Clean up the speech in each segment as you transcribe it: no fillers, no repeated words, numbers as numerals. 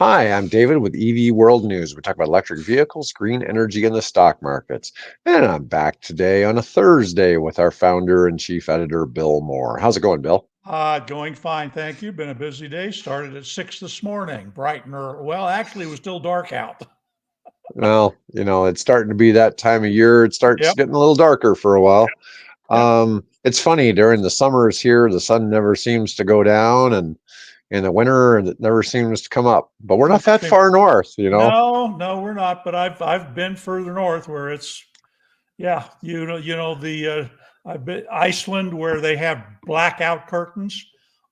Hi, I'm David with EV World News. We talk about electric vehicles, green energy, and the stock markets. And I'm back today on a Thursday with our founder and chief editor, Bill Moore. How's it going, Bill? Going fine, thank you. Been a busy day. Started at 6 this morning, bright and early. Well, actually, it was still dark out. Well, it's starting to be that time of year. It starts Yep, getting a little darker for a while. yep. It's funny, during the summers here, the sun never seems to go down, and in the winter, it never seems to come up. But we're not Never that seems. far north. No, we're not. But I've been further north where it's yeah. The I've been Iceland where they have blackout curtains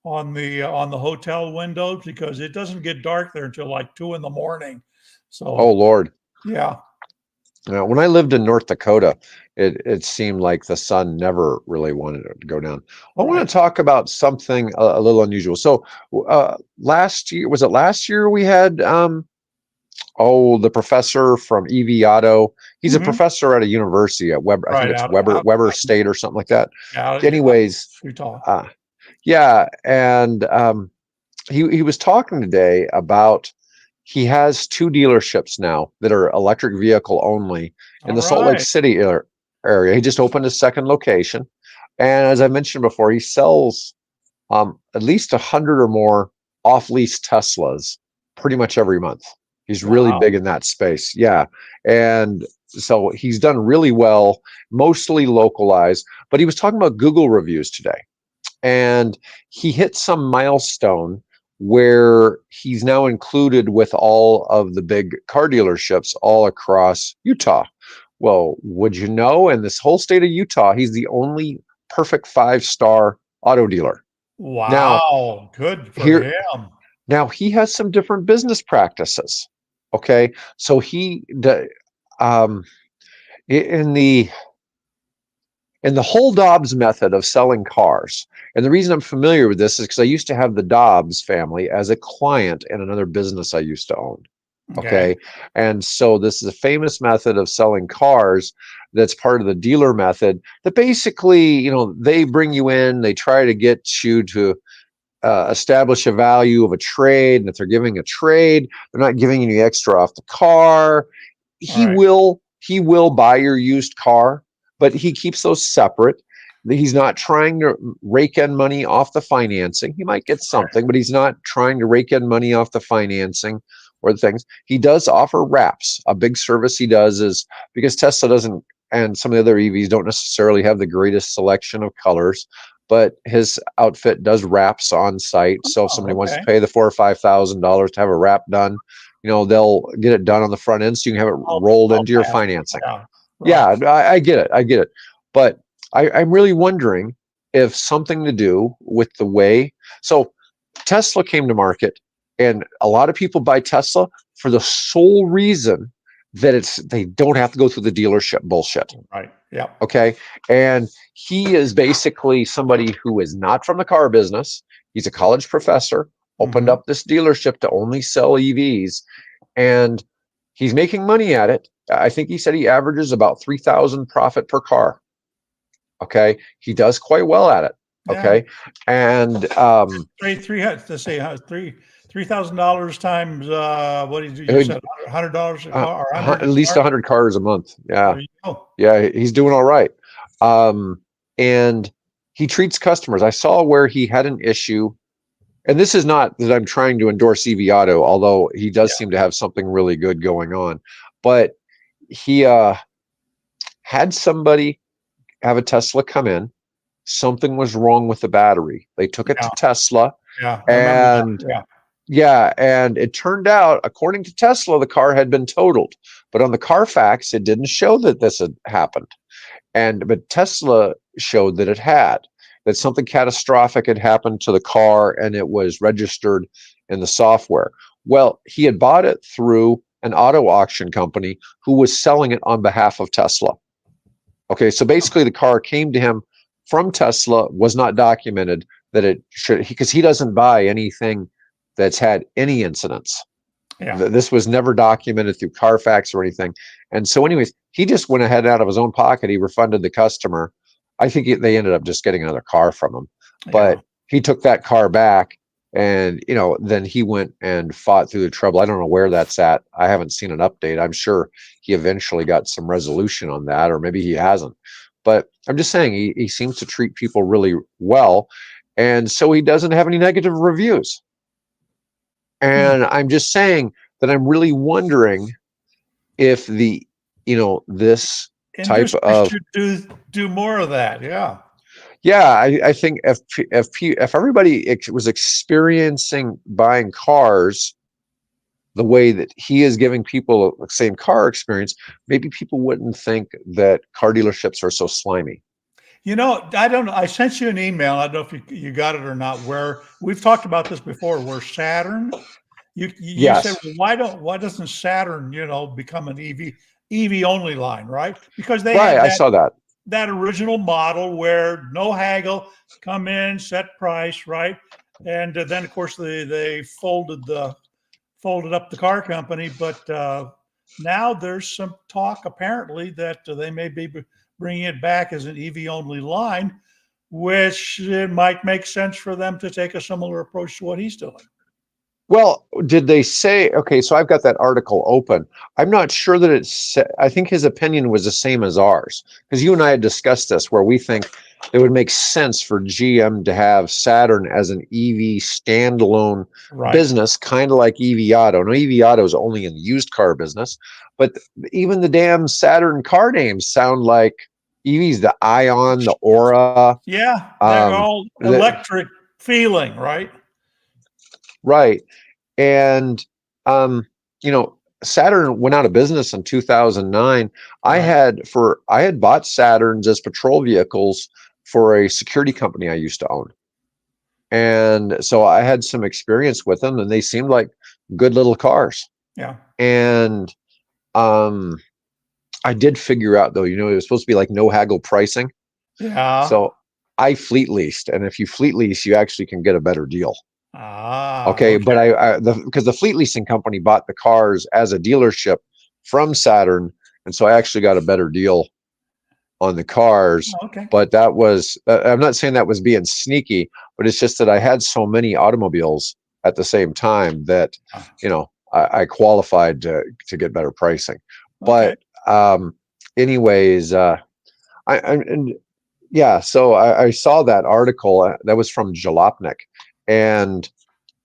on the hotel windows because it doesn't get dark there until like 2 in the morning. Oh, So Lord. yeah, When I lived in North Dakota, it seemed like the sun never really wanted to go down. I want right. to talk about something a little unusual. So, last year, was it last year we had the professor from EV Auto. He's a Hmm. professor at a university at Weber. I think Right it's out Weber State or something like that. out Anyways, Utah. uh, yeah, and he was talking today about he has two dealerships now that are electric vehicle only in All the Salt Lake right. City area. He just opened a second location, and as I mentioned before, he sells at least 100 or more off-lease Teslas pretty much every month. He's really Wow. big in that space. Yeah, and so he's done really well, mostly localized. But he was talking about Google reviews today, and he hit some milestone where he's now included with all of the big car dealerships all across Utah. Well, would you know, in this whole state of Utah, he's the only perfect 5-star auto dealer. Now, Wow. Good for here him. now he has some different business practices. Okay, so um in the whole Dobbs method of selling cars. And the reason I'm familiar with this is because I used to have the Dobbs family as a client in another business I used to own. Okay. Okay. And so this is a famous method of selling cars that's part of the dealer method that basically, they bring you in, they try to get you to establish a value of a trade. And if they're giving a trade, they're not giving any extra off the car. All he right. will he will buy your used car, but he keeps those separate. He's not trying to rake in money off the financing. He might get Right. something, but he's not trying to rake in money off the financing or the things. He does offer wraps. A big service he does is, because Tesla doesn't, and some of the other EVs don't necessarily have the greatest selection of colors, but his outfit does wraps on site. So if Oh, somebody wants to okay. pay the $4,000 or $5,000 to have a wrap done, they'll get it done on the front end so you can have it I'll, rolled I'll into your pass. financing. Yeah. Right. Yeah, I get it. I get it. But I'm really wondering if something to do with the way. So Tesla came to market, and a lot of people buy Tesla for the sole reason that they don't have to go through the dealership bullshit. Right. Yep. Okay. And he is basically somebody who is not from the car business. He's a college professor, opened Hmm. up this dealership to only sell EVs, and he's making money at it. I think he said he averages about 3,000 profit per car. Okay. He does quite well at it. Yeah. Okay. And Let's say $3,000 times what did it you would, said $100 a car or at 100 a least car? 100 cars a month. Yeah. There you go. Yeah. He's doing all right. And he treats customers. I saw where he had an issue, and this is not that I'm trying to endorse EV Auto, although he does Yeah. seem to have something really good going on. But he had somebody have a Tesla come in. Something was wrong with the battery. They took it Yeah. to Tesla, Yeah. I remember that. and Yeah. yeah, and it turned out, according to Tesla, the car had been totaled. But on the Carfax, it didn't show that this had happened. But Tesla showed that it had, that something catastrophic had happened to the car and it was registered in the software. Well, he had bought it through an auto auction company who was selling it on behalf of Tesla. Okay, so basically the car came to him from Tesla, was not documented that it should, because he doesn't buy anything that's had any incidents. Yeah. This was never documented through Carfax or anything. And so, anyways, he just went ahead out of his own pocket. He refunded the customer. I think they ended up just getting another car from him, Yeah. but he took that car back And then he went and fought through the trouble. I don't know where that's at. I haven't seen an update. I'm sure he eventually got some resolution on that, or maybe he hasn't. But I'm just saying he seems to treat people really well, and so he doesn't have any negative reviews. And I'm just saying that I'm really wondering if this type Industry of should do more of that. Yeah. yeah, I think if everybody was experiencing buying cars the way that he is giving people the same car experience, maybe people wouldn't think that car dealerships are so slimy. I don't know. I sent you an email. I don't know if you got it or not. Where we've talked about this before. Where Saturn, you said, Yes, well, why doesn't Saturn become an EV only line, right? Because they right. had I saw that. that original model where no haggle, come in, set price, right? And then of course they folded up the car company, but now there's some talk apparently that they may be bringing it back as an EV only line, which it might make sense for them to take a similar approach to what he's doing. Well, did they say, okay, so I've got that article open. I'm not sure that I think his opinion was the same as ours, because you and I had discussed this, where we think it would make sense for GM to have Saturn as an EV standalone Right. business, kind of like EV Auto. No, EV Auto is only in the used car business, but even the damn Saturn car names sound like EVs, the Ion, the Aura. Yeah, they're Um, all the, electric feeling, right? right. And um, Saturn went out of business in 2009. Right. I had bought Saturns as patrol vehicles for a security company I used to own. And so I had some experience with them, and they seemed like good little cars. Yeah. And I did figure out, though, it was supposed to be like no haggle pricing. Yeah. So I fleet leased, and if you fleet lease, you actually can get a better deal. Ah, Okay, but okay. because the fleet leasing company bought the cars as a dealership from Saturn, and so I actually got a better deal on the cars. Okay. But that was, I'm not saying that was being sneaky, but it's just that I had so many automobiles at the same time that, Ah, I qualified to get better pricing. okay. But anyways, and yeah, so I saw that article that was from Jalopnik, and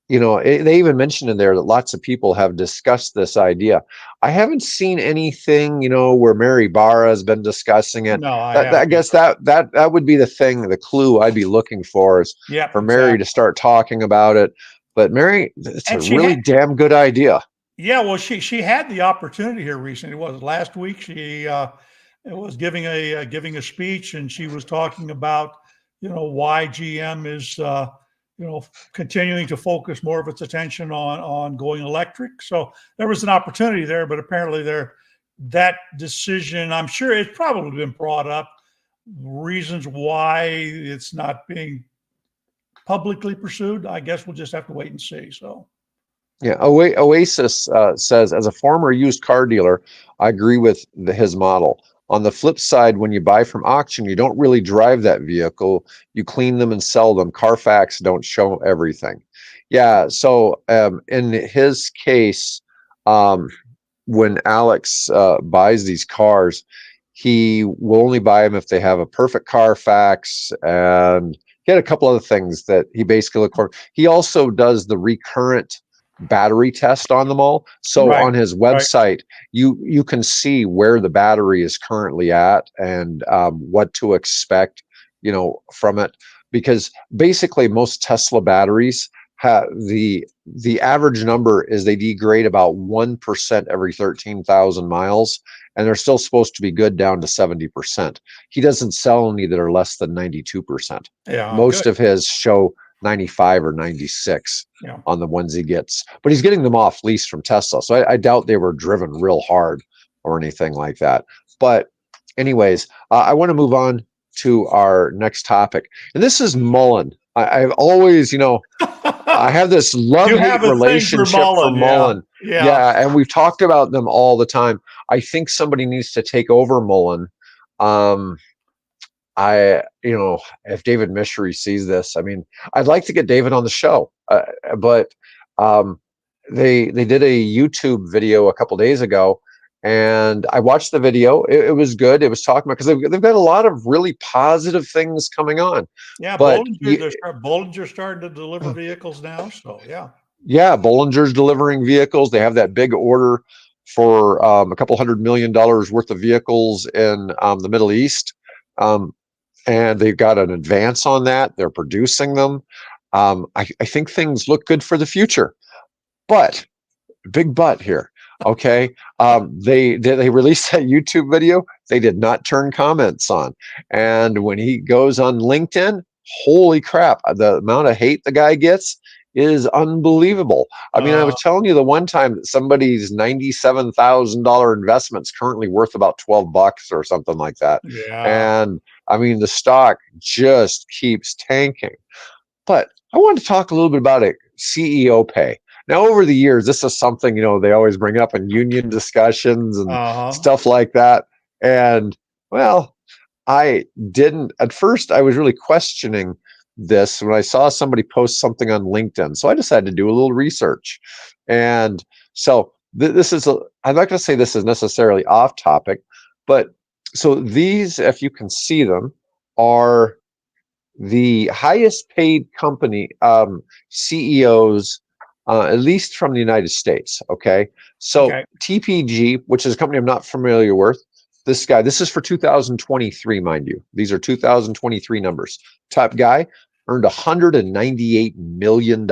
they even mentioned in there that lots of people have discussed this idea. I haven't seen anything, where Mary Barra has been discussing it. No, I I haven't guess either. that would be the clue I'd be looking for, is Yeah, for Mary to exactly. start talking about it. But Mary, it's a And she really had, damn good idea. yeah, well, she had the opportunity here recently. It was last week. She was giving a speech, and she was talking about why GM is continuing to focus more of its attention on going electric. So there was an opportunity there, but apparently that decision, I'm sure it's probably been brought up, reasons why it's not being publicly pursued. I guess we'll just have to wait and see. So Yeah, Oasis says, as a former used car dealer, I agree with his model. On the flip side, when you buy from auction, you don't really drive that vehicle. You clean them and sell them. Carfax don't show everything. Yeah, so in his case, um, when Alex buys these cars, he will only buy them if they have a perfect Carfax, and he had a couple other things that he basically look for. He also does the recurrent battery test on them all. So right, on his right, website, you can see where the battery is currently at, and what to expect, from it. Because basically, most Tesla batteries have the average number is they degrade about 1% every 13,000 miles, and they're still supposed to be good down to 70%. He doesn't sell any that are less than 92%. yeah, Most good, of his show 95 or 96 yeah. on the ones he gets, but he's getting them off lease from Tesla. So I doubt they were driven real hard or anything like that. But anyways, I want to move on to our next topic. And this is Mullen. I've always, I have this You love-hate have a thing for relationship for Mullen, yeah, Mullen. yeah. Yeah, and we've talked about them all the time. I think somebody needs to take over Mullen. Um, if David Michery sees this, I mean, I'd like to get David on the show, but um, they did a YouTube video a couple days ago, and I watched the video. It was good. It was talking about because they've got a lot of really positive things coming on, Yeah, but Bollinger starting to deliver vehicles now. So yeah, Bollinger's delivering vehicles. They have that big order for a couple $100 million worth of vehicles in the Middle East. And they've got an advance on that. They're producing them. I think things look good for the future, but big but here. Okay, they released that YouTube video. They did not turn comments on, and when he goes on LinkedIn, holy crap, the amount of hate the guy gets is unbelievable. I mean, I was telling you the one time that somebody's $97,000 investment's currently worth about $12 or something like that, yeah. and I mean the stock just keeps tanking. But I want to talk a little bit about it, CEO pay. Now, over the years, this is something, they always bring up in union discussions and Uh-huh. stuff like that. And well, I didn't, at first, I was really questioning this when I saw somebody post something on LinkedIn. So I decided to do a little research. And so this is, I'm not going to say this is necessarily off topic, but so these, if you can see them, are the highest paid company CEOs, at least from the United States. Okay, so Okay. TPG, which is a company I'm not familiar with, this is for 2023, mind you. These are 2023 numbers. Top guy earned $198 million.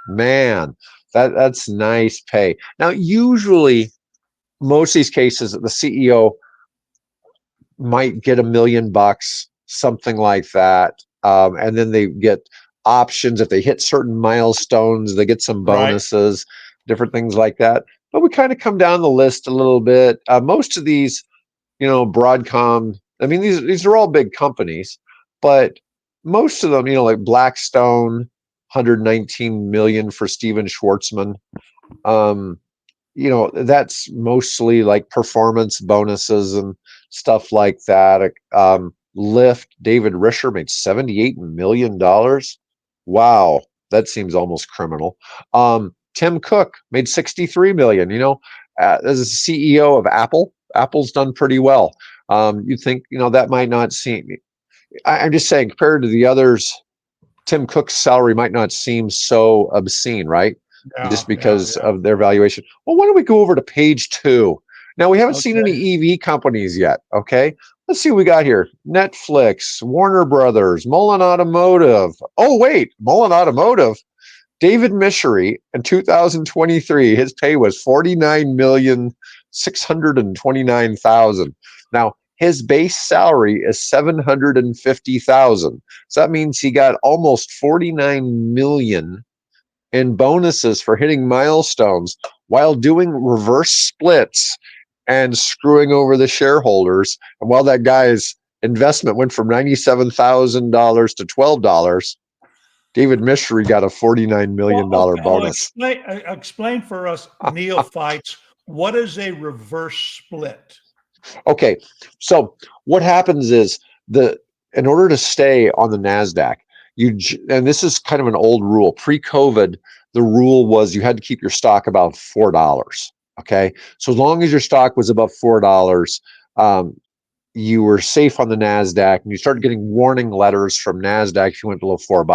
Man, that's nice pay. Now, usually, most of these cases, the CEO might get $1 million, something like that. And then they get options if they hit certain milestones, they get some Right. bonuses, different things like that. But we kind of come down the list a little bit. Most of these, Broadcom, I mean, these are all big companies, but most of them, like Blackstone, 119 million for Steven Schwartzman. Um, that's mostly like performance bonuses and stuff like that. Lyft, David Risher made $78 million. Wow, that seems almost criminal. Tim Cook made 63 million. As a CEO of Apple, Apple's done pretty well. You think that might not seem. I'm just saying, compared to the others, Tim Cook's salary might not seem so obscene, right? Yeah. Just Yeah. because Yeah. of their valuation. Well, why don't we go over to page 2? Now, we haven't seen any Okay. EV companies yet. Okay. Let's see what we got here. Netflix, Warner Brothers, Mullen Automotive. Oh, wait, Mullen Automotive. David Michery in 2023, his pay was 49,629,000. Now, his base salary is 750,000. So that means he got almost 49 million in bonuses for hitting milestones while doing reverse splits and screwing over the shareholders. And while that guy's investment went from $97,000 to $12, David Michery got a $49 Well, million okay. Well, bonus. explain for us neophytes what is a reverse split. Okay, so what happens is in order to stay on the Nasdaq, and this is kind of an old rule. Pre-COVID, the rule was you had to keep your stock about $4. Okay, so as long as your stock was above $4, you were safe on the Nasdaq, and you started getting warning letters from Nasdaq if you went below $4.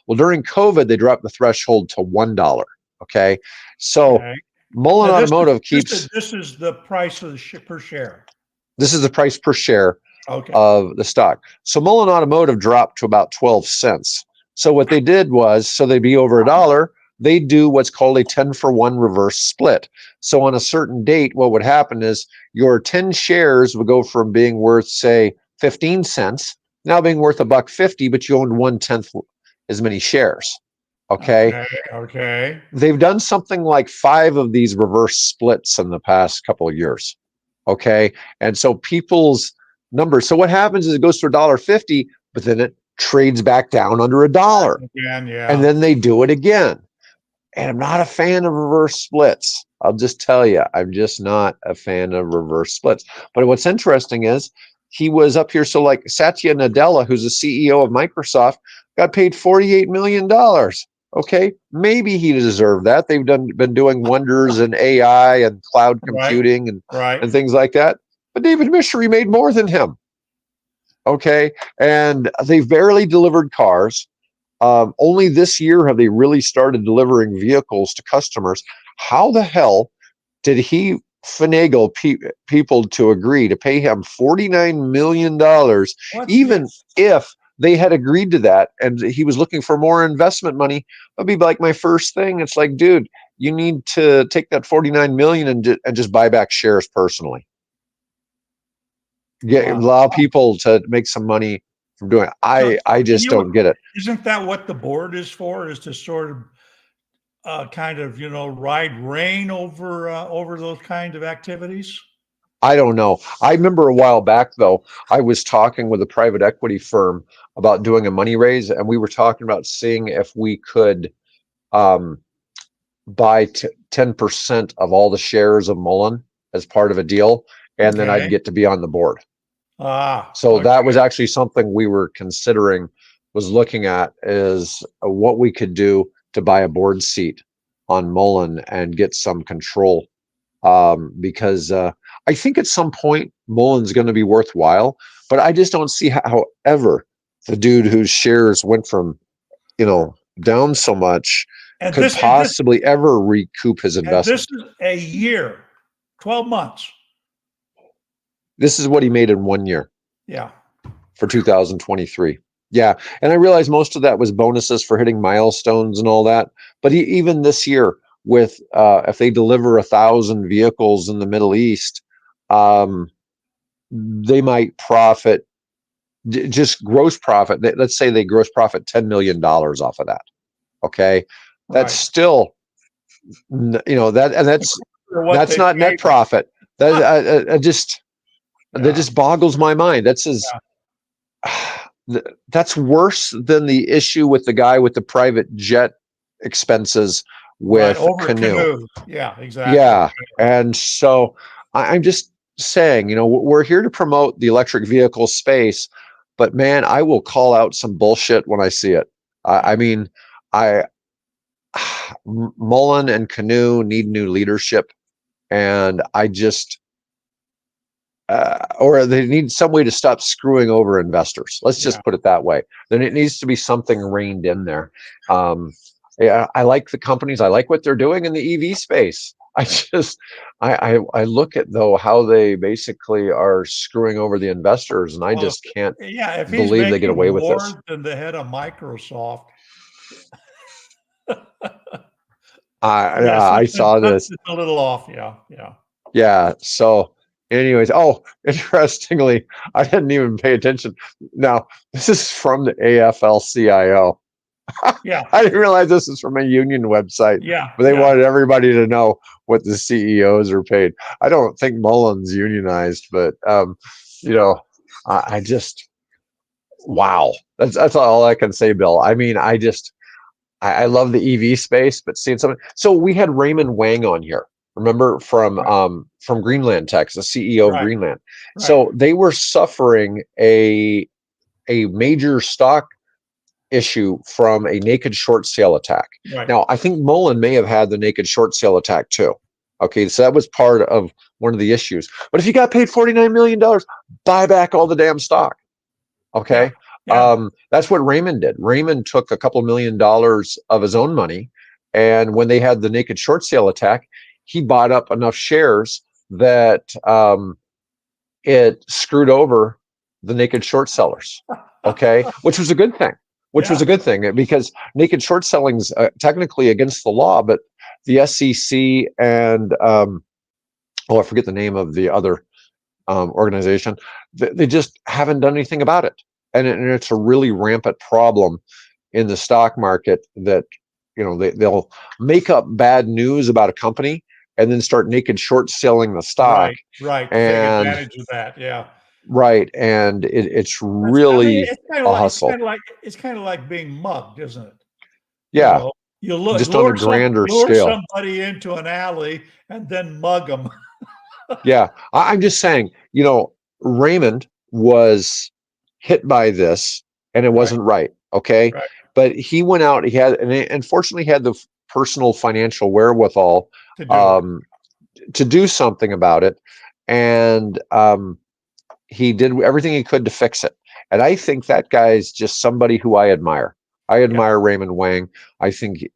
Well, during COVID, they dropped the threshold to $1. Okay, so Okay. Mullen Now Automotive keeps. this is the price of the per share. This is the price per share Okay. of the stock. So Mullen Automotive dropped to about 12 cents. So what they did was, so they'd be over $1, they do what's called a 10-for-1 reverse split. So on a certain date, what would happen is your 10 shares would go from being worth, say, 15 cents, now being worth $1.50, but you owned 1/10 as many shares. Okay. Okay. Okay. They've done something like 5 of these reverse splits in the past couple of years. Okay. And so people's numbers. So what happens is it goes to $1.50, but then it trades back down under $1. Again, And yeah. then they do it again. And I'm not a fan of reverse splits. I'll just tell you, I'm just not a fan of reverse splits. But what's interesting is he was up here. So like Satya Nadella, who's the CEO of Microsoft, got paid $48 million. Okay, maybe he deserved that. They've been doing wonders in AI and cloud computing and things like that. But David Michery made more than him. Okay, and they've barely delivered cars. Only this year have they really started delivering vehicles to customers. How the hell did he finagle people to agree to pay him $49 million, even if they had agreed to that and he was looking for more investment money? That'd be like my first thing. It's like, dude, you need to take that 49 million and just buy back shares personally. Allow people to make some money from doing it. I just don't get it. Isn't that what the board is for? Is to sort of kind of, ride rein over those kind of activities? I don't know. I remember a while back, though, I was talking with a private equity firm about doing a money raise, and we were talking about seeing if we could buy 10% of all the shares of Mullen as part of a deal, and then I'd get to be on the board. So that was actually something we were considering, was looking at, is what we could do to buy a board seat on Mullen and get some control. Because I think at some point Mullen's going to be worthwhile, but I just don't see how ever the dude whose shares went from, down so much could possibly ever recoup his investment. This is a year, 12 months. This is what he made in 1 year. Yeah. For 2023. Yeah. And I realized most of that was bonuses for hitting milestones and all that. But even this year, with if they deliver 1,000 vehicles in the Middle East, they might profit, just gross profit. Let's say they gross profit $10 million off of that. Okay. That's still, that's not net profit. That just boggles my mind. That's worse than the issue with the guy with the private jet expenses with Canoe. Yeah, exactly. Yeah. And so I'm just saying, we're here to promote the electric vehicle space, but man, I will call out some bullshit when I see it. Mullen and Canoe need new leadership, and I just, or they need some way to stop screwing over investors. Let's just put it that way. Then it needs to be something reined in there. I like the companies. I like what they're doing in the EV space. I look at, though, how they basically are screwing over the investors, and I just can't believe they get away with this. Than the head of Microsoft. I saw this. It's a little off. Yeah. So anyways, interestingly, I didn't even pay attention. Now, this is from the AFL-CIO. Yeah. I didn't realize this is from a union website. Yeah. But they wanted everybody to know what the CEOs are paid. I don't think Mullen's unionized, but I just, wow. That's all I can say, Bill. I mean, I love the EV space, but seeing something. So we had Raymond Wang on here. Remember, from Greenland Tech, the CEO of Greenland. Right. So they were suffering a major stock issue from a naked short sale attack. Right. Now, I think Mullen may have had the naked short sale attack too. Okay, so that was part of one of the issues. But if you got paid $49 million, buy back all the damn stock. Okay. Yeah. That's what Raymond did. Raymond took a couple $1 million of his own money, and when they had the naked short sale attack, he bought up enough shares that it screwed over the naked short sellers. Okay, which was a good thing. Was a good thing, because naked short selling's technically against the law, but the SEC and I forget the name of the other organization. They just haven't done anything about it, and it's a really rampant problem in the stock market. That they'll make up bad news about a company and then start naked short selling the stock. Right. And take advantage of that. Yeah. Right, and it's really a hustle. It's kind of like being mugged, isn't it? Yeah, you look just on a grander scale. Lure somebody into an alley and then mug them. Yeah, I'm just saying. Raymond was hit by this, and it Right. wasn't right. Okay. Right. But he went out, and unfortunately had the personal financial wherewithal To do it. um, to do something about it. And he did everything he could to fix it. And I think that guy's just somebody who I admire. I Yeah. admire Raymond Wang. I think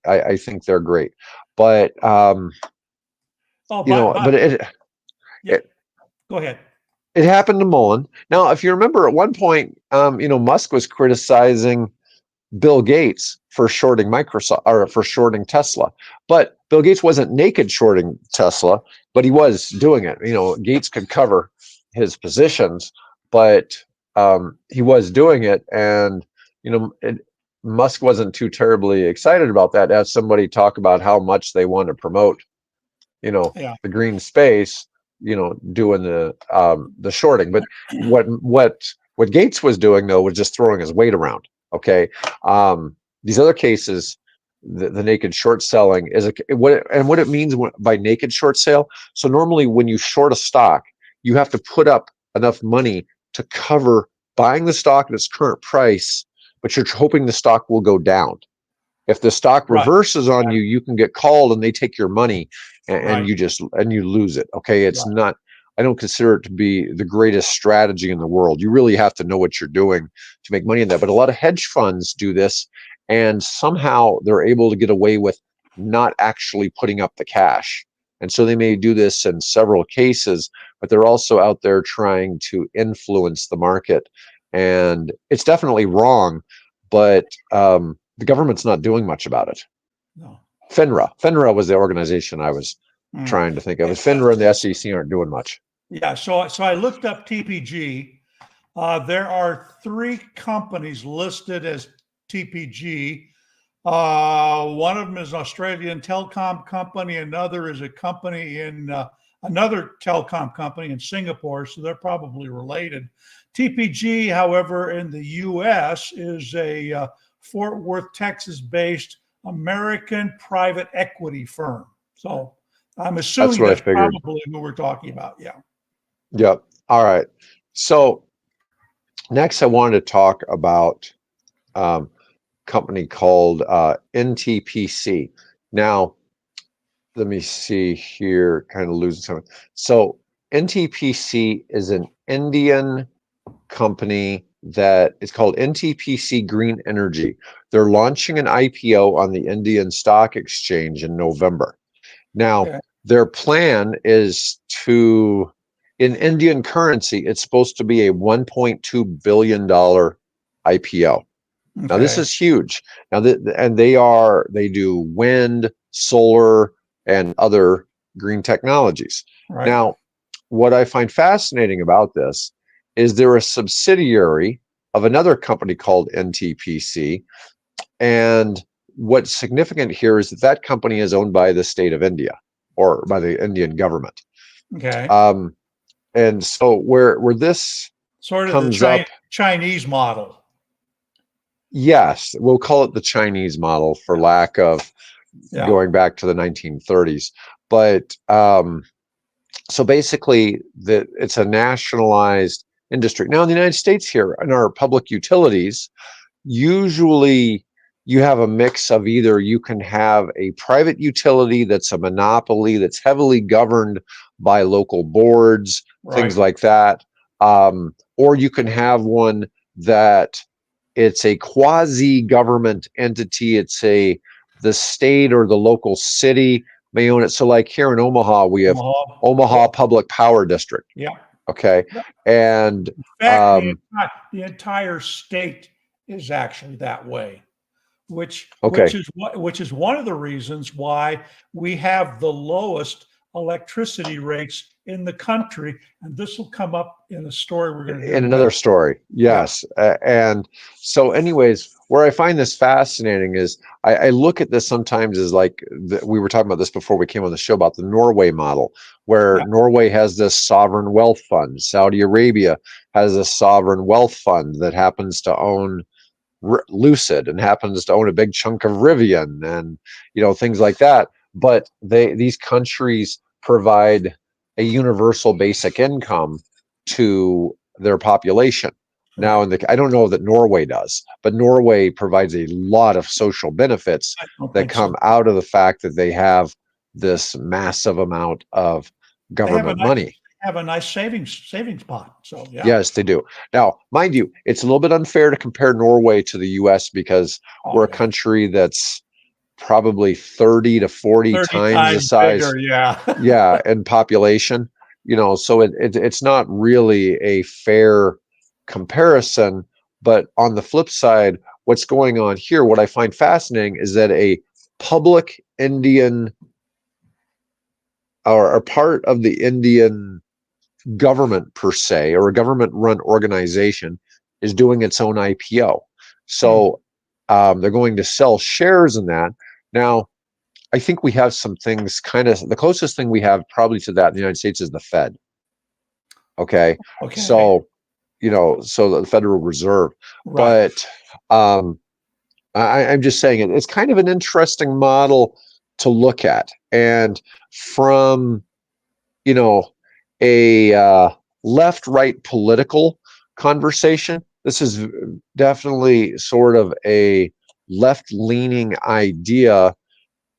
they're great. But Oh, you know, but yeah. it Go ahead. it happened to Mullen. Now, if you remember, at one point, Musk was criticizing Bill Gates for shorting Microsoft, or for shorting Tesla. But Bill Gates wasn't naked shorting Tesla, but he was doing it. Gates could cover his positions, but he was doing it. And, Musk wasn't too terribly excited about that. As somebody talk about how much they want to promote, Yeah. the green space, doing the shorting. But what Gates was doing, though, was just throwing his weight around. Okay. These other cases, the naked short selling is what it means by naked short sale. So normally when you short a stock, you have to put up enough money to cover buying the stock at its current price, but you're hoping the stock will go down. If the stock Right. reverses on you, you can get called and they take your money, and Right. you lose it. Okay. It's Right. not, I don't consider it to be the greatest strategy in the world. You really have to know what you're doing to make money in that. But a lot of hedge funds do this, and somehow they're able to get away with not actually putting up the cash. And so they may do this in several cases, but they're also out there trying to influence the market. And it's definitely wrong, but the government's not doing much about it. No. FINRA was the organization I was Mm. trying to think of. FINRA and the SEC aren't doing much. Yeah. So I looked up TPG. There are 3 companies listed as TPG. One of them is an Australian telecom company. Another is a company in another telecom company in Singapore. So they're probably related. TPG, however, in the U.S. is a Fort Worth, Texas-based American private equity firm. So I'm That's assuming what I that's figured. probably who we're talking about. Yeah. Yep. All right. So next, I wanted to talk about a company called NTPC. Now, let me see here. Kind of losing something. So NTPC is an Indian company that is called NTPC Green Energy. They're launching an IPO on the Indian Stock Exchange in November. Now, Okay. their plan is to, in Indian currency, it's supposed to be a $1.2 billion IPO. Now, this Okay. is huge. Now, they do wind, solar, and other green technologies. Right. Now, what I find fascinating about this is they're a subsidiary of another company called NTPC. And what's significant here is that company is owned by the state of India, or by the Indian government. Okay. Um, and so where this Sort of the comes up, Chinese model. yes, we'll call it the Chinese model for Yeah. lack of Yeah. going back to the 1930s. But so basically, it's a nationalized industry. Now, in the United States, here in our public utilities, usually you have a mix of either you can have a private utility that's a monopoly that's heavily governed by local boards, things Right. like that, or you can have one that it's a quasi-government entity. The state or the local city may own it. So like here in Omaha, we have Omaha. Omaha Public Power District. Yeah. Okay. Yeah. And In fact, the entire state is actually that way, okay. which is one of the reasons why we have the lowest electricity rates in the country. And this will come up in a story we're going to do In next. another story, Yeah. yes. And so anyways, where I find this fascinating is I look at this sometimes as like we were talking about this before we came on the show about the Norway model, where Yeah. Norway has this sovereign wealth fund. Saudi Arabia has a sovereign wealth fund that happens to own Lucid and happens to own a big chunk of Rivian, and things like that. But these countries provide a universal basic income to their population. Now, Right. I don't know that Norway does, but Norway provides a lot of social benefits I don't that think come so. out of the fact that they have this massive amount of They government money. have a nice savings pot. So yeah. Yes, they do. Now, mind you, it's a little bit unfair to compare Norway to the US because Oh we're a yeah. country that's probably 30 to 40 30 times the times size, bigger. Yeah. yeah, in population. So it's not really a fair comparison. But on the flip side, what's going on here, what I find fascinating is that a public Indian or a part of the Indian government per se, or a government run organization, is doing its own IPO. Hmm. So they're going to sell shares in that. Now, I think we have some things kind of, the closest thing we have probably to that in the United States is the Fed. Okay. Okay. So, so the Federal Reserve. Right. But um, I'm just saying it's kind of an interesting model to look at. And from, you know, a left-right political conversation, this is definitely sort of a left-leaning idea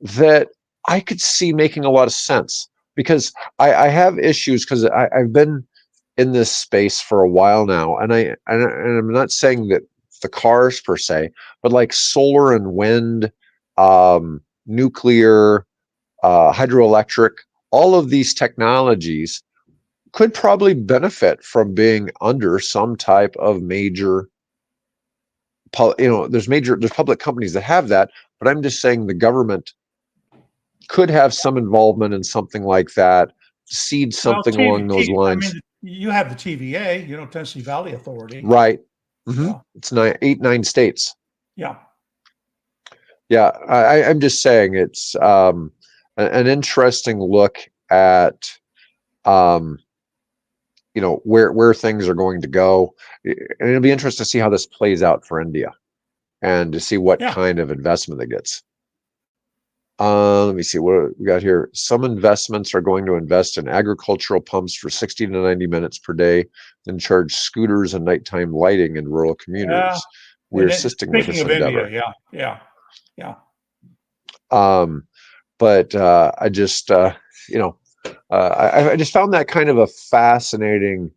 that I could see making a lot of sense, because I have issues because I've been in this space for a while now, and I'm not saying that the cars per se, but like solar and wind, nuclear, hydroelectric, all of these technologies could probably benefit from being under some type of major, there's public companies that have that, but I'm just saying the government could have some involvement in something like that, seed Well, something along those I lines. mean, you have the TVA, Tennessee Valley Authority. Right. Yeah. It's 9 states. Yeah. Yeah, I'm just saying it's an interesting look at um, where things are going to go, and it'll be interesting to see how this plays out for India and to see what Yeah. kind of investment it gets. Let me see what we got here. Some investments are going to invest in agricultural pumps for 60 to 90 minutes per day, then charge scooters and nighttime lighting in rural Yeah. communities. We're And then assisting with speaking this of India, endeavor. yeah. Yeah. Yeah. Um, but I just, I just found that kind of a fascinating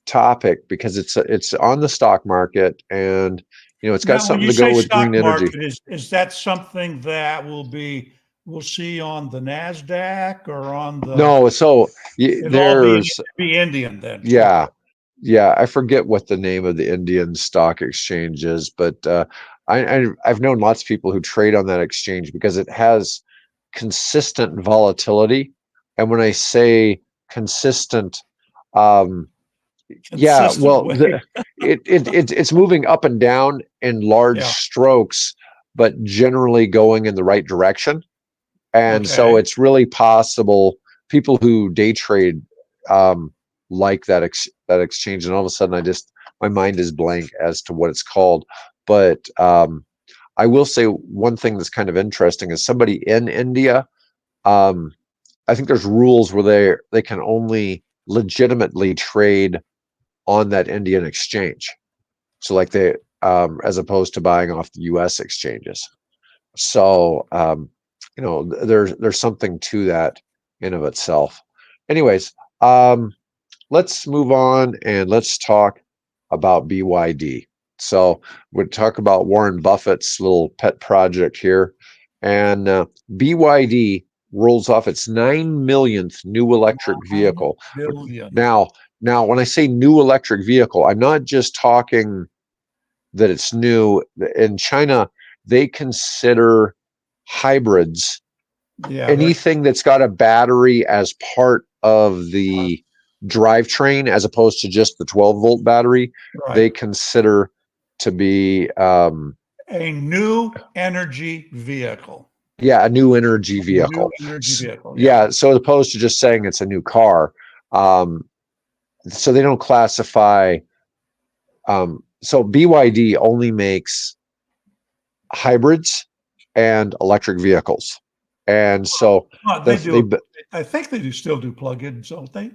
topic because it's on the stock market, and it's got Now, when something you to go say with green stock energy. market, is that something that we'll see on the NASDAQ or on the, No, so it'll all there's, be Indian then? Yeah. yeah, yeah, I forget what the name of the Indian stock exchange is, but I've known lots of people who trade on that exchange because it has consistent volatility. And when I say consistent, um, yeah, Consistent well, way. it's moving up and down in large Yeah. strokes, but generally going in the right direction. And so Okay. it's really possible people who day trade um, like that exchange, and all of a sudden my mind is blank as to what it's called. But I will say one thing that's kind of interesting is somebody in India. Um, I think there's rules where they can only legitimately trade on that Indian exchange. So like as opposed to buying off the U.S. exchanges. So there's something to that in of itself. Anyways, let's move on and let's talk about BYD. So we'll talk about Warren Buffett's little pet project here, and BYD rolls off its 9 millionth new electric 9 vehicle. billion. Now, when I say new electric vehicle, I'm not just talking that it's new. In China, they consider hybrids Yeah. anything that's got a battery as part of the drivetrain, as opposed to just the 12-volt battery. Right. They consider to be A new energy vehicle. yeah, a new energy A new vehicle. energy vehicle. Yeah. Yeah, so as opposed to just saying it's a new car. So they don't classify. So BYD only makes hybrids and electric vehicles, and so Well, the they they do. I think they do still do plug-ins, don't they?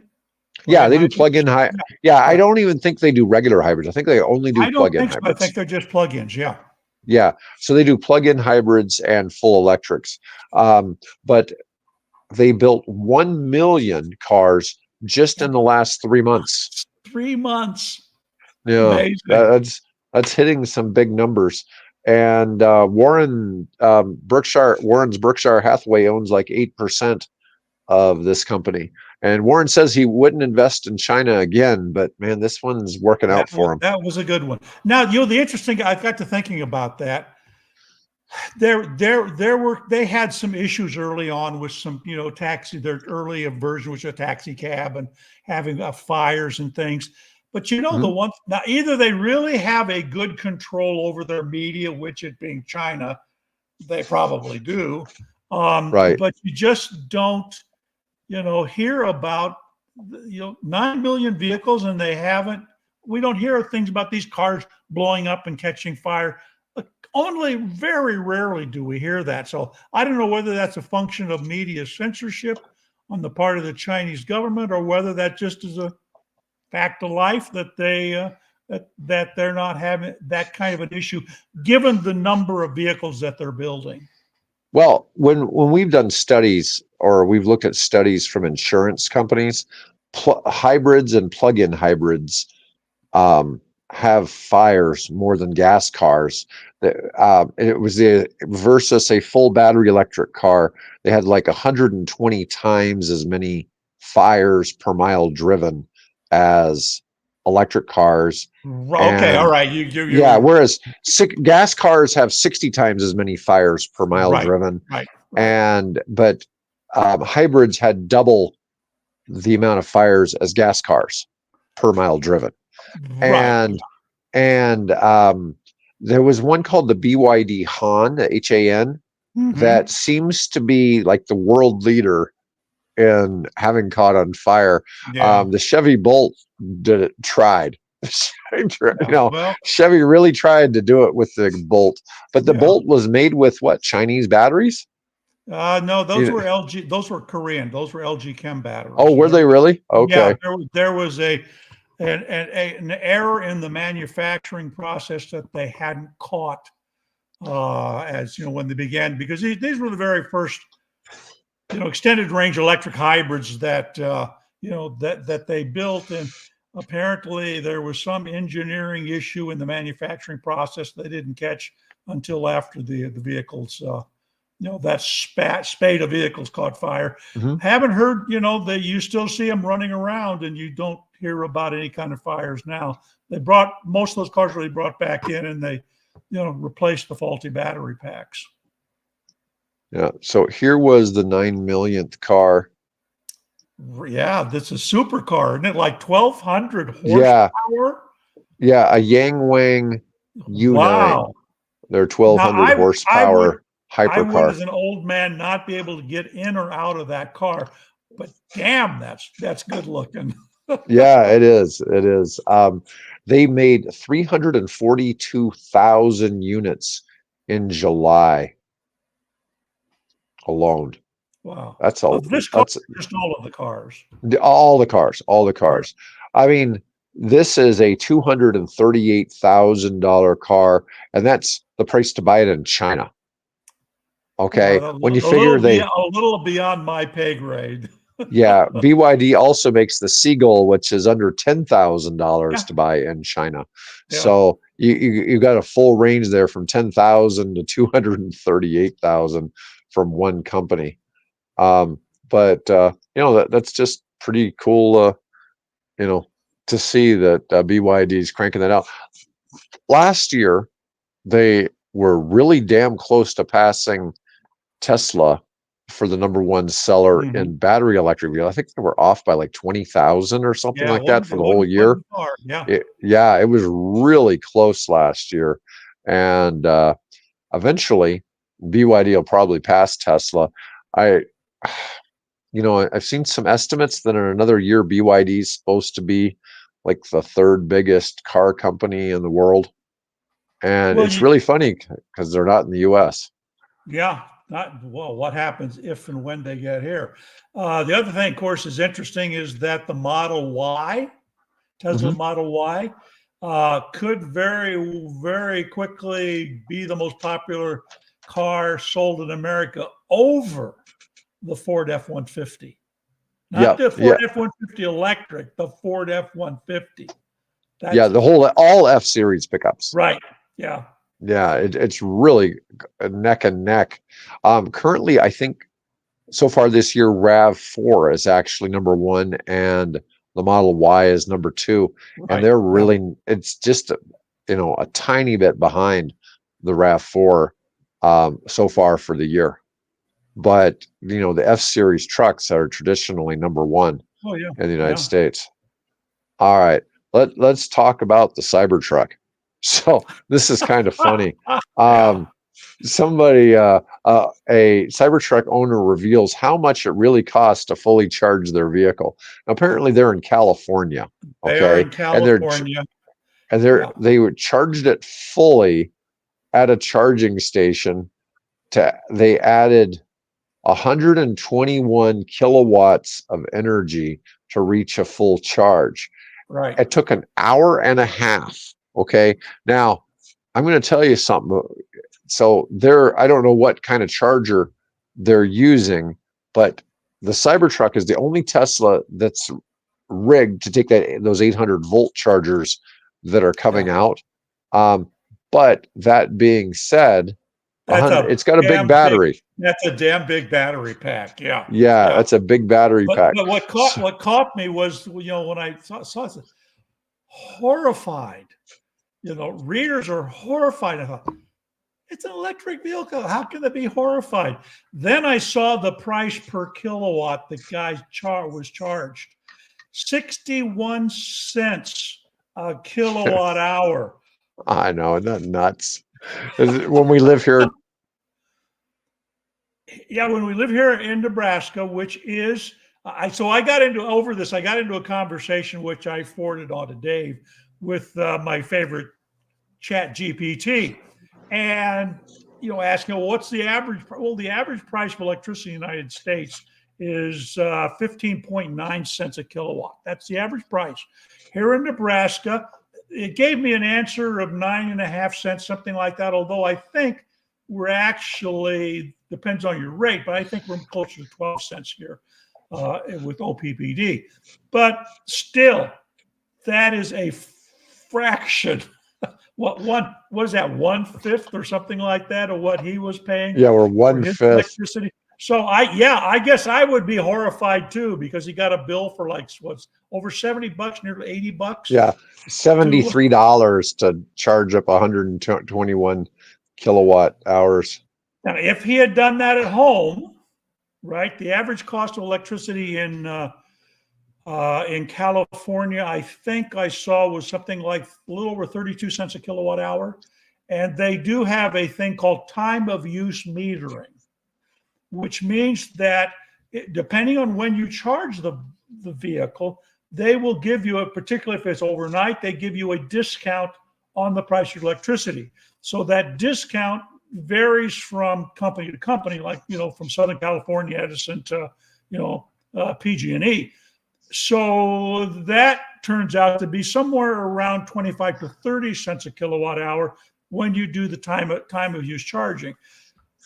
Yeah, plug-in they do hybrids? plug-in high. Yeah, Yeah, I yeah. don't even think they do regular hybrids. I think they only do I don't plug-in think so. I hybrids. think they're just plug-ins. Yeah. Yeah, so they do plug-in hybrids and full electrics. But they built 1 million cars just in the last 3 months. 3 months. Yeah, Amazing. that's hitting some big numbers. And Warren's Berkshire Hathaway owns like 8% of this company. And Warren says he wouldn't invest in China again, but man, this one's working out for him. That was a good one. Now, the interesting, I got to thinking about that. They had some issues early on with some, their early version was a taxi cab and having fires and things. But the Mhm. one now, either they really have a good control over their media, which it being China, they probably do. Right. But you just don't, hear about 9 million vehicles, and we don't hear things about these cars blowing up and catching fire. Only very rarely do we hear that. So I don't know whether that's a function of media censorship on the part of the Chinese government, or whether that just is a fact of life that they're not having that kind of an issue, given the number of vehicles that they're building. Well, when we've done studies or we've looked at studies from insurance companies, hybrids and plug-in hybrids have fires more than gas cars. It was versus a full battery electric car. They had like 120 times as many fires per mile driven as electric cars. Okay, all And right. yeah, whereas gas cars have 60 times as many fires per mile Right, driven, right. but hybrids had double the amount of fires as gas cars per mile driven. Right. And there was one called the BYD Han, the HAN, that Mm-hmm. seems to be like the world leader in having caught on fire. Yeah. The Chevy Bolt tried. Yeah. Well, Chevy really tried to do it with the Bolt, but the yeah. Bolt was made with what? Chinese batteries? No, those You were LG. Those were Korean. Those were LG Chem Oh, batteries. were they really? Yeah, Okay. there was an error in the manufacturing process that they hadn't caught, as when they began, because these were the very first extended range electric hybrids that that they built. And apparently there was some engineering issue in the manufacturing process they didn't catch until after the vehicles, that spate of vehicles caught fire. Mhm. Haven't heard, that you still see them running around, and you don't hear about any kind of fires now. Most of those cars really brought back in, and they replaced the faulty battery packs. Yeah. So here was the 9 millionth car. Yeah, this is a supercar, isn't it? Like 1,200 Yeah. horsepower. Yeah. A Yang Wang U9. Wow. They're Now 1,200 horsepower I would, hypercar. as an old man, not be able to get in or out of that car. But damn, that's good looking. Yeah, it is. It is. They made 342,000 units in July alone. Wow. That's all. Of this car, That's just all of the cars. all the cars. All the Right. cars. I mean, this is a $238,000 car, and that's the price to buy it in China. Okay, A when you figure little beyond my pay grade. yeah, BYD also makes the Seagull, which is under $10,000 Yeah. to buy in China. Yeah. So you got a full range there from 10,000 to 238,000 from one company. But that's just pretty cool. To see that BYD is cranking that out. Last year, they were really damn close to passing Tesla for the number one seller Mhm. in battery electric vehicles. I think they were off by like 20,000 or something Yeah, like that for the whole year. wasn't far. Yeah. It was really close last year. And eventually, BYD will probably pass Tesla. I've seen some estimates that in another year, BYD is supposed to be like the third biggest car company in the world. And Well, it's really funny because they're not in the US. yeah, not well. What happens if and when they get here? The other thing, of course, is interesting is that the Model Y, Tesla Model Y, could very, very quickly be the most popular car sold in America over the Ford F-150. Not the Ford F-150 electric, the Ford F-150. The whole all F-Series pickups. Right. Yeah. Yeah, it's really neck and neck. Currently, I think so far this year, RAV4 is actually number one, and the Model Y is number two. Right. And they're really, it's just, a tiny bit behind the RAV4 so far for the year. But, the F-Series trucks are traditionally number one in the United States. All right, let's talk about the Cybertruck. So this is kind of funny. Somebody, a Cybertruck owner reveals how much it really costs to fully charge their vehicle. Now, apparently, they're in California. Okay, they are in California, they were charged it fully at a charging station. They added 121 kilowatts of energy to reach a full charge. Right. It took an hour and a half. Okay. Now, I'm going to tell you something. So I don't know what kind of charger they're using, but the Cybertruck is the only Tesla that's rigged to take those 800-volt chargers that are coming out. But that being said, it's got a big battery. That's a damn big battery pack. Yeah. That's a big battery pack. But what caught me was, when I saw it, horrified. Readers are horrified. I thought, it's an electric vehicle. How can they be horrified? Then I saw the price per kilowatt the guy was charged. 61 cents a kilowatt hour. I know, isn't that nuts? When we live here. Yeah, when we live here in Nebraska, which is, I got into a conversation which I forwarded on to Dave with my favorite chat GPT, and asking, well, what's the average? Well, the average price of electricity in the United States is 15.9 cents a kilowatt. That's the average price here in Nebraska. It gave me an answer of 9.5 cents, something like that. Although I think we're actually, depends on your rate, but I think we're closer to 12 cents here with OPPD. But still, that is a fraction. What is that, 1/5 or something like that of what he was paying? Yeah, we're 1/5 electricity. So I guess I would be horrified too, because he got a bill for what's over $70, nearly $80. Yeah, $73 to charge up 121 kilowatt hours. Now, if he had done that at home, right, the average cost of electricity in California, I think I saw, was something like a little over 32 cents a kilowatt hour. And they do have a thing called time of use metering, which means that depending on when you charge the vehicle, they will give you particularly if it's overnight, they give you a discount on the price of electricity. So that discount varies from company to company, from Southern California Edison to, PG&E. So that turns out to be somewhere around 25 to 30 cents a kilowatt hour when you do the time of use charging.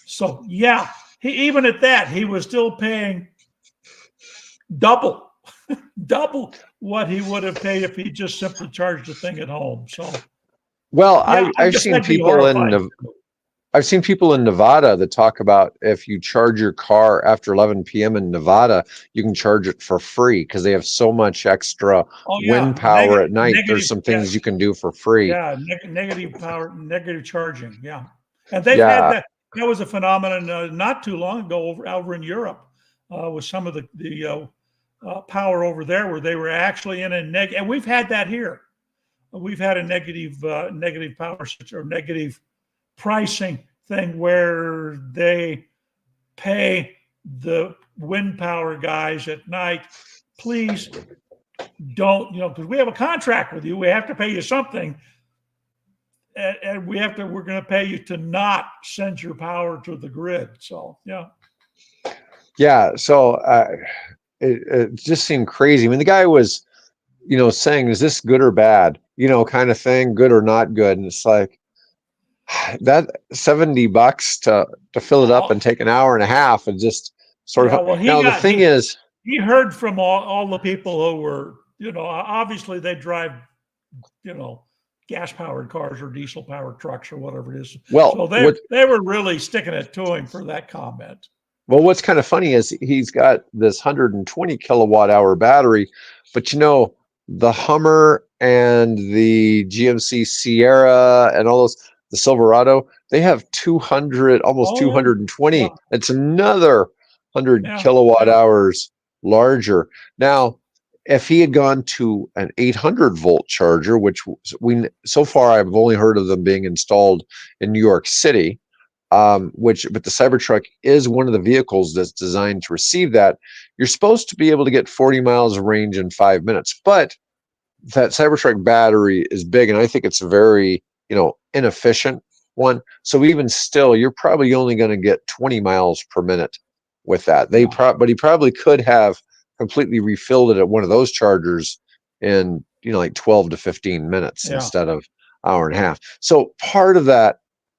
So yeah, even at that, he was still paying double what he would have paid if he just simply charged the thing at home. So, well, yeah, I've seen people in Nevada that talk about if you charge your car after 11 p.m. in Nevada, you can charge it for free because they have so much extra wind power at night. There's some things you can do for free. Yeah, negative power, negative charging. Yeah, and they've had that. That was a phenomenon not too long ago over in Europe with some of the power over there where they were actually in a negative. And we've had that here. We've had a negative power or negative pricing thing where they pay the wind power guys at night, please don't, because we have a contract with you, we have to pay you something. and we're going to pay you to not send your power to the grid. So yeah. Yeah. So it just seemed crazy. I mean, the guy was, saying, is this good or bad? Kind of thing, good or not good. And it's like that $70 to fill it up and take an hour and a half and just sort Yeah, of. well, Now the thing is, he heard from all the people who were, obviously they drive, gas powered cars or diesel powered trucks or whatever it is. well, So they were really sticking it to him for that comment. well, what's kind of funny is he's got this 120 kilowatt hour battery, but the Hummer and the GMC Sierra and all those, the Silverado, they have 200, almost 220. Yeah. It's another 100 Yeah. kilowatt hours larger. Now, if he had gone to an 800 volt charger, which so far I've only heard of them being installed in New York City, but the Cybertruck is one of the vehicles that's designed to receive that. You're supposed to be able to get 40 miles of range in 5 minutes, but that Cybertruck battery is big, and I think it's a very, inefficient one. So even still, you're probably only going to get 20 miles per minute with that. But he probably could have completely refilled it at one of those chargers in, like 12 to 15 minutes instead of hour and a half. So part of that,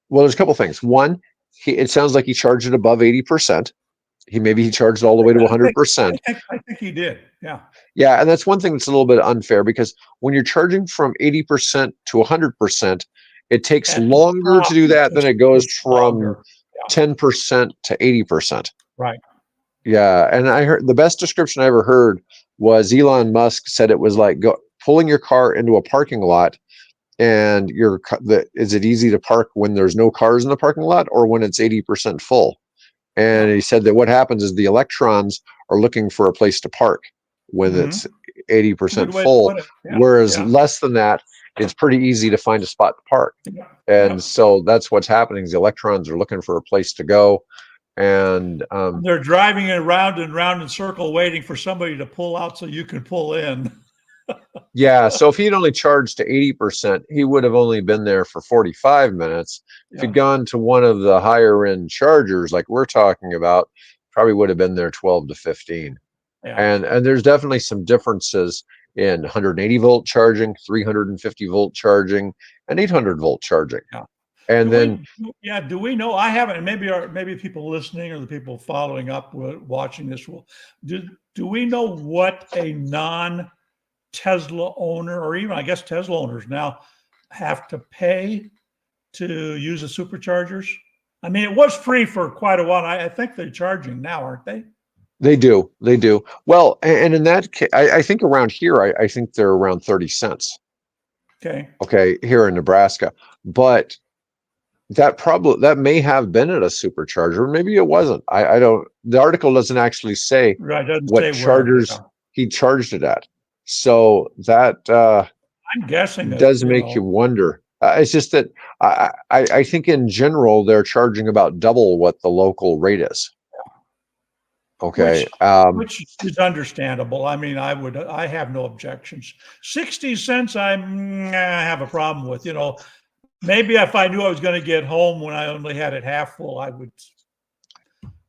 well, there's a couple things. One, it sounds like he charged it above 80%. Maybe he charged it all the way to 100%. I think he did. Yeah. Yeah, and that's one thing that's a little bit unfair, because when you're charging from 80% to 100%, it takes longer to do that than it goes from 10% to 80%. Right. Yeah, and I heard the best description I ever heard was Elon Musk said it was like pulling your car into a parking lot, and is it easy to park when there's no cars in the parking lot or when it's 80% full? And he said that what happens is the electrons are looking for a place to park when it's 80% full, whereas less than that, it's pretty easy to find a spot to park. And so that's what's happening is the electrons are looking for a place to go. And they're driving around and round in circle waiting for somebody to pull out so you can pull in. Yeah, so if he'd only charged to 80%, he would have only been there for 45 minutes. If he'd gone to one of the higher end chargers like we're talking about, probably would have been there 12 to 15. And there's definitely some differences in 180 volt charging, 350 volt charging, and 800 volt charging. And do we know? I haven't. Maybe people listening or the people following up, watching this will. Do we know what a non-Tesla owner, or even I guess Tesla owners now, have to pay to use the superchargers? I mean, it was free for quite a while. I think they're charging now, aren't they? They do. Well, and in that case, I think around here, I think they're around 30 cents. Okay, here in Nebraska. But that may have been at a supercharger. Maybe it wasn't. I don't, the article doesn't actually say what chargers he charged it at. So that I'm guessing does make you wonder. It's just that I think in general, they're charging about double what the local rate is. Okay. Which is understandable. I mean, I have no objections. 60 cents, I have a problem with, maybe if I knew I was going to get home when I only had it half full, I would,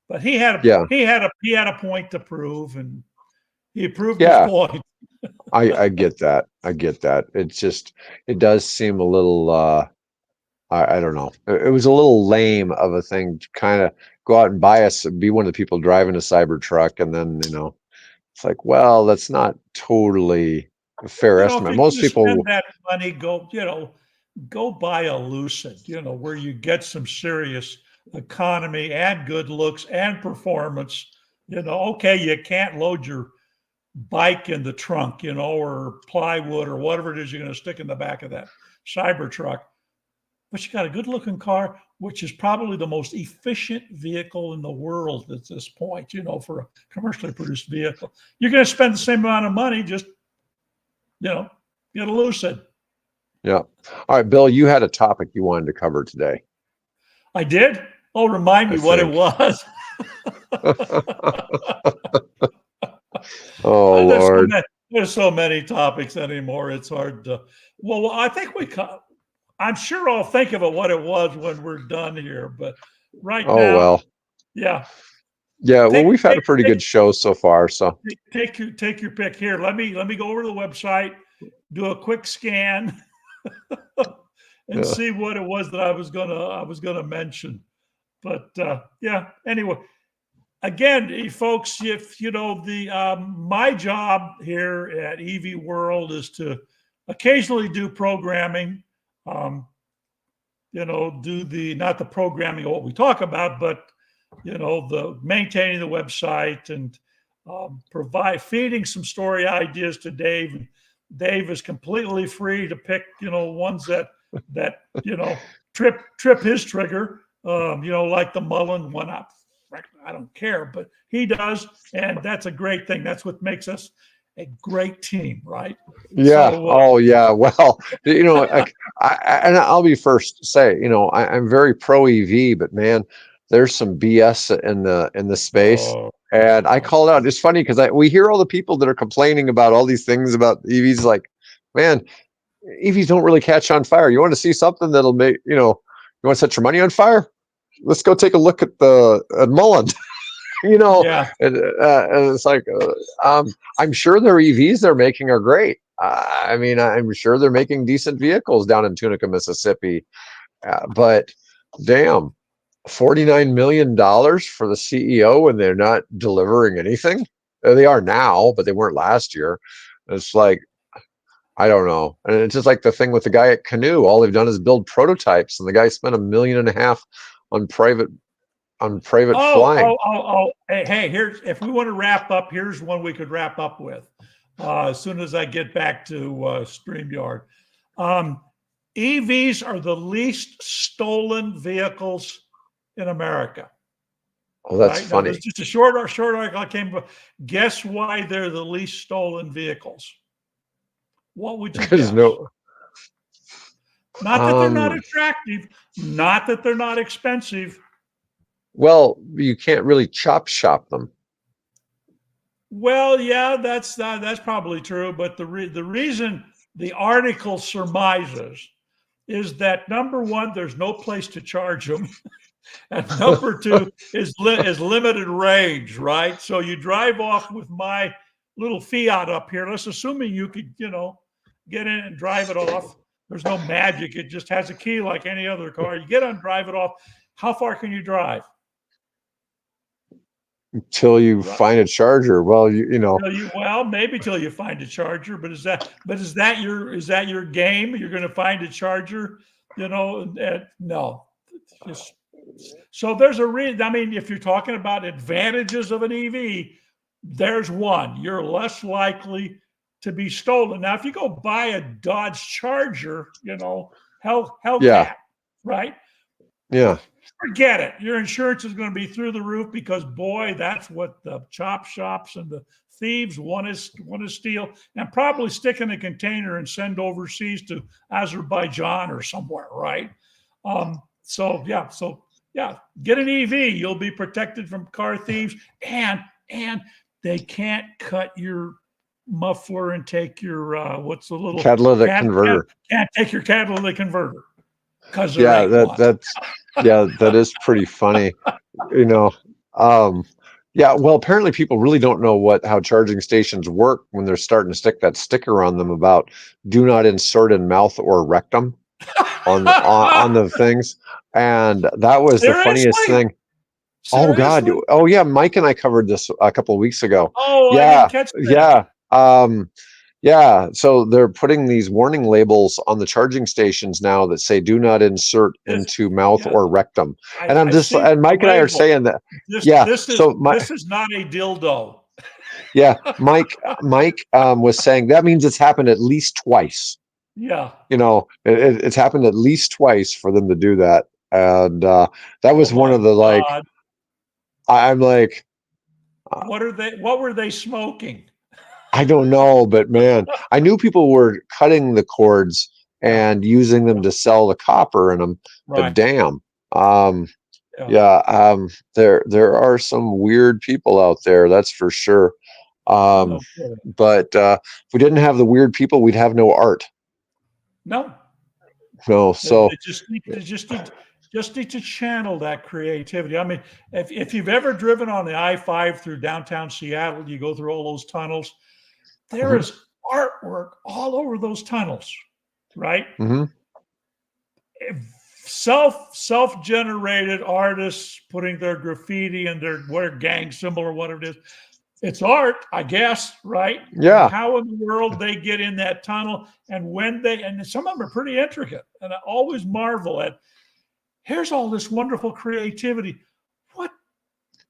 but he had a point to prove, and he proved his point. I get that. It's just, it does seem a little, I don't know. It was a little lame of a thing to kind of go out and be one of the people driving a Cybertruck. And then, it's like, well, that's not totally a fair estimate. Most people spend that money, go buy a Lucid, where you get some serious economy and good looks and performance. Okay, you can't load your bike in the trunk, or plywood or whatever it is you're going to stick in the back of that Cybertruck. But you got a good looking car, which is probably the most efficient vehicle in the world at this point, for a commercially produced vehicle. You're going to spend the same amount of money, just, get a Lucid. Yeah. All right, Bill, you had a topic you wanted to cover today. I did? Oh, remind me what it was. Oh, Lord. There's so many topics anymore. It's hard to, well, I think we I'm sure I'll think of it what it was when we're done here. But right Oh now, well. yeah. Yeah, well, Take we've had a pretty good show so far, so take your pick here. Let me go over to the website, do a quick scan, and yeah. see what it was that I was gonna mention. But yeah, anyway, again, folks, if you know the my job here at EV World is to occasionally do programming. Um, you know, do the not the programming of what we talk about, but you know, the maintaining the website and provide feeding some story ideas to Dave. And Dave is completely free to pick, you know, ones that you know trip his trigger. You know, like the Mullen one. I don't care, but he does, and that's a great thing. That's what makes us a great team, right? Yeah. So Oh, yeah. Well, you know, and I'll be first to say, you know, I'm very pro EV, but man, there's some BS in the space. uh, And I uh, called out. It's funny because we hear all the people that are complaining about all these things about EVs. Like, man, EVs don't really catch on fire. You want to see something that'll make, you know, you want to set your money on fire? Let's go take a look at the at Mullen. You know, yeah, and it's like, I'm sure their EVs they're making are great. I mean, I'm sure they're making decent vehicles down in Tunica, Mississippi. But damn, $49 million for the CEO and they're not delivering anything. They are now, but they weren't last year. It's like, I don't know. And it's just like the thing with the guy at Canoe. All they've done is build prototypes, and the guy spent $1.5 million on private flying. Hey, here's if we want to wrap up, here's one we could wrap up with. As soon as I get back to StreamYard. EVs are the least stolen vehicles in America. Oh, that's Right now, there's funny. just a short article I came. Guess why they're the least stolen vehicles? What would you There's guess? no. Not that they're not attractive, not that they're not expensive. Well, you can't really chop shop them. Well, yeah, that's probably true. But the reason the article surmises is that number one, there's no place to charge them, and number two is limited range, right? So you drive off with my little Fiat up here. Let's assuming you could, you know, get in and drive it off. There's no magic. It just has a key like any other car. You get on, drive it off. How far can you drive? Until you Right. find a charger. Well, you know. Well, maybe till you find a charger, but is that your game? You're going to find a charger, you know? No, just so there's a reason. I mean, if you're talking about advantages of an EV, there's one. You're less likely to be stolen. Now, if you go buy a Dodge Charger, you know, Yeah. Hellcat, right? Yeah. Forget it. Your insurance is going to be through the roof because, boy, that's what the chop shops and the thieves want to steal and probably stick in a container and send overseas to Azerbaijan or somewhere, right? So get an EV. You'll be protected from car thieves, and they can't cut your muffler and take your what's the little Catalytic converter. can't take your catalytic converter because there Yeah, ain't one. that is pretty funny. You know, yeah, well, apparently people really don't know how charging stations work when they're starting to stick that sticker on them about do not insert in mouth or rectum on the things. And that was the funniest Seriously? thing. Oh God. Seriously? Oh yeah, Mike and I covered this a couple of weeks ago. Oh, I Yeah, didn't catch that. yeah. Yeah, so they're putting these warning labels on the charging stations now that say "Do not insert This, into mouth yeah, or rectum." And I'm I just, see and the Mike and I are label. saying that, yeah. So This is not a dildo. yeah, Mike was saying that means it's happened at least twice. Yeah. You know, it's happened at least twice for them to do that, and that Oh was one my of the like. God. I'm like, What were they smoking? I don't know, but man, I knew people were cutting the cords Yeah. and using them to sell the copper in them, but Right. damn. Yeah. Yeah, there are some weird people out there, that's for sure. No kidding. But if we didn't have the weird people, we'd have no art. No. No, so Just need to channel that creativity. I mean, if you've ever driven on the I-5 through downtown Seattle, you go through all those tunnels. There mhm, is artwork all over those tunnels, right? mhm. Self-generated artists putting their graffiti and their gang symbol or whatever it is. It's art, I guess, right? But Yeah. how in the world they get in that tunnel, and and some of them are pretty intricate, and I always marvel at. Here's all this wonderful creativity. What?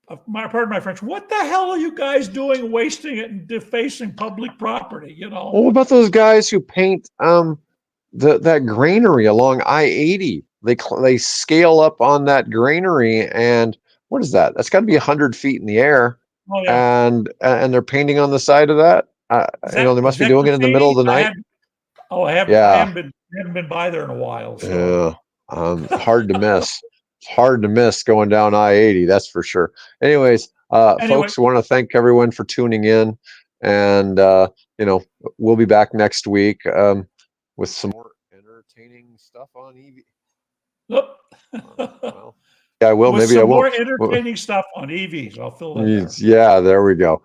Pardon my French. What the hell are you guys doing, wasting it and defacing public property? You Well, know. what about those guys who paint that granary along I-80? They scale up on that granary, and what is that? That's got to be 100 feet in the air, Oh yeah. and they're painting on the side of that. They must Is be that doing it in the middle of graffiti? the night. I Yeah, haven't been by there in a while. So yeah. Hard to miss. It's hard to miss going down I-80. That's for sure. Anyways, anyway, folks, I want to thank everyone for tuning in, and we'll be back next week with some more entertaining stuff on EV. Well, yeah, I will. with Maybe I some won't. more entertaining stuff on EVs. I'll fill that there. Yeah, there we go.